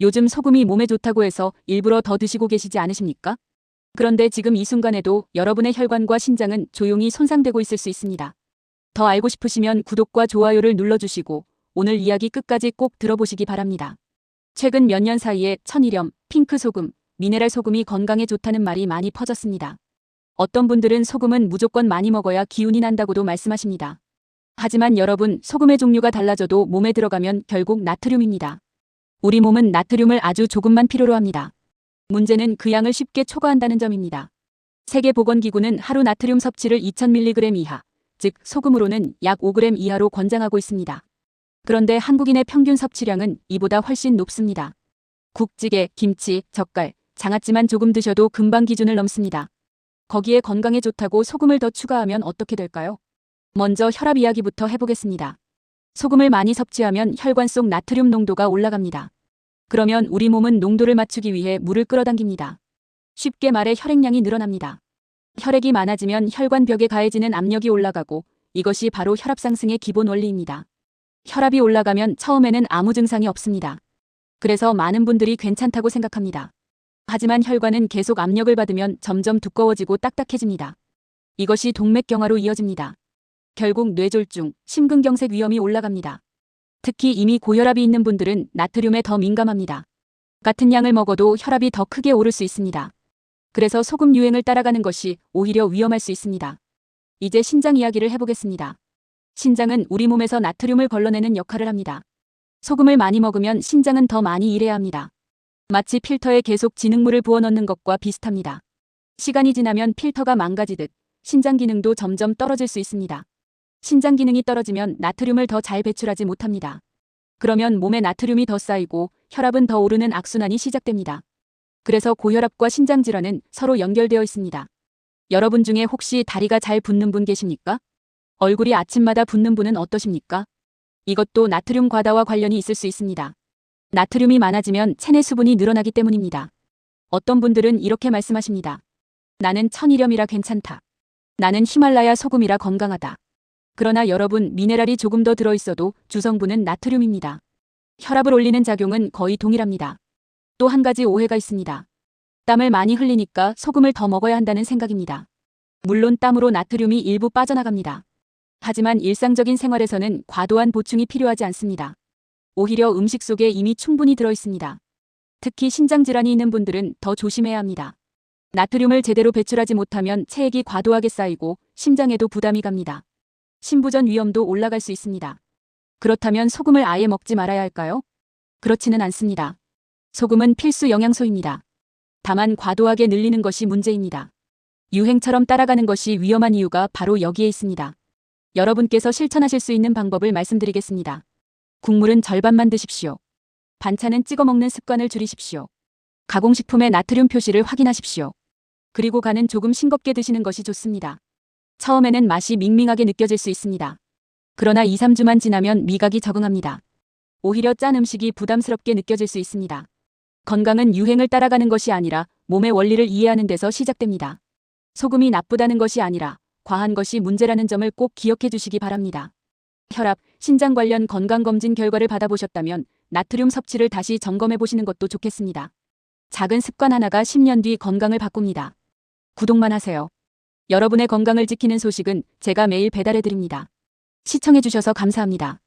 요즘 소금이 몸에 좋다고 해서 일부러 더 드시고 계시지 않으십니까? 그런데 지금 이 순간에도 여러분의 혈관과 신장은 조용히 손상되고 있을 수 있습니다. 더 알고 싶으시면 구독과 좋아요를 눌러주시고 오늘 이야기 끝까지 꼭 들어보시기 바랍니다. 최근 몇 년 사이에 천일염, 핑크소금, 미네랄 소금이 건강에 좋다는 말이 많이 퍼졌습니다. 어떤 분들은 소금은 무조건 많이 먹어야 기운이 난다고도 말씀하십니다. 하지만 여러분, 소금의 종류가 달라져도 몸에 들어가면 결국 나트륨입니다. 우리 몸은 나트륨을 아주 조금만 필요로 합니다. 문제는 그 양을 쉽게 초과한다는 점입니다. 세계보건기구는 하루 나트륨 섭취를 2000mg 이하, 즉 소금으로는 약 5g 이하로 권장하고 있습니다. 그런데 한국인의 평균 섭취량은 이보다 훨씬 높습니다. 국찌개, 김치, 젓갈, 장아찌만 조금 드셔도 금방 기준을 넘습니다. 거기에 건강에 좋다고 소금을 더 추가하면 어떻게 될까요? 먼저 혈압 이야기부터 해보겠습니다. 소금을 많이 섭취하면 혈관 속 나트륨 농도가 올라갑니다. 그러면 우리 몸은 농도를 맞추기 위해 물을 끌어당깁니다. 쉽게 말해 혈액량이 늘어납니다. 혈액이 많아지면 혈관 벽에 가해지는 압력이 올라가고 이것이 바로 혈압 상승의 기본 원리입니다. 혈압이 올라가면 처음에는 아무 증상이 없습니다. 그래서 많은 분들이 괜찮다고 생각합니다. 하지만 혈관은 계속 압력을 받으면 점점 두꺼워지고 딱딱해집니다. 이것이 동맥경화로 이어집니다. 결국 뇌졸중, 심근경색 위험이 올라갑니다. 특히 이미 고혈압이 있는 분들은 나트륨에 더 민감합니다. 같은 양을 먹어도 혈압이 더 크게 오를 수 있습니다. 그래서 소금 유행을 따라가는 것이 오히려 위험할 수 있습니다. 이제 신장 이야기를 해보겠습니다. 신장은 우리 몸에서 나트륨을 걸러내는 역할을 합니다. 소금을 많이 먹으면 신장은 더 많이 일해야 합니다. 마치 필터에 계속 진흙물을 부어넣는 것과 비슷합니다. 시간이 지나면 필터가 망가지듯 신장 기능도 점점 떨어질 수 있습니다. 신장 기능이 떨어지면 나트륨을 더 잘 배출하지 못합니다. 그러면 몸에 나트륨이 더 쌓이고 혈압은 더 오르는 악순환이 시작됩니다. 그래서 고혈압과 신장질환은 서로 연결되어 있습니다. 여러분 중에 혹시 다리가 잘 붓는 분 계십니까? 얼굴이 아침마다 붓는 분은 어떠십니까? 이것도 나트륨 과다와 관련이 있을 수 있습니다. 나트륨이 많아지면 체내 수분이 늘어나기 때문입니다. 어떤 분들은 이렇게 말씀하십니다. 나는 천일염이라 괜찮다. 나는 히말라야 소금이라 건강하다. 그러나 여러분, 미네랄이 조금 더 들어있어도 주성분은 나트륨입니다. 혈압을 올리는 작용은 거의 동일합니다. 또 한 가지 오해가 있습니다. 땀을 많이 흘리니까 소금을 더 먹어야 한다는 생각입니다. 물론 땀으로 나트륨이 일부 빠져나갑니다. 하지만 일상적인 생활에서는 과도한 보충이 필요하지 않습니다. 오히려 음식 속에 이미 충분히 들어있습니다. 특히 신장질환이 있는 분들은 더 조심해야 합니다. 나트륨을 제대로 배출하지 못하면 체액이 과도하게 쌓이고 심장에도 부담이 갑니다. 심부전 위험도 올라갈 수 있습니다. 그렇다면 소금을 아예 먹지 말아야 할까요? 그렇지는 않습니다. 소금은 필수 영양소입니다. 다만 과도하게 늘리는 것이 문제입니다. 유행처럼 따라가는 것이 위험한 이유가 바로 여기에 있습니다. 여러분께서 실천하실 수 있는 방법을 말씀드리겠습니다. 국물은 절반만 드십시오. 반찬은 찍어 먹는 습관을 줄이십시오. 가공식품의 나트륨 표시를 확인하십시오. 그리고 간은 조금 싱겁게 드시는 것이 좋습니다. 처음에는 맛이 밍밍하게 느껴질 수 있습니다. 그러나 2, 3주만 지나면 미각이 적응합니다. 오히려 짠 음식이 부담스럽게 느껴질 수 있습니다. 건강은 유행을 따라가는 것이 아니라 몸의 원리를 이해하는 데서 시작됩니다. 소금이 나쁘다는 것이 아니라 과한 것이 문제라는 점을 꼭 기억해 주시기 바랍니다. 혈압, 신장 관련 건강검진 결과를 받아보셨다면 나트륨 섭취를 다시 점검해 보시는 것도 좋겠습니다. 작은 습관 하나가 10년 뒤 건강을 바꿉니다. 구독만 하세요. 여러분의 건강을 지키는 소식은 제가 매일 배달해 드립니다. 시청해 주셔서 감사합니다.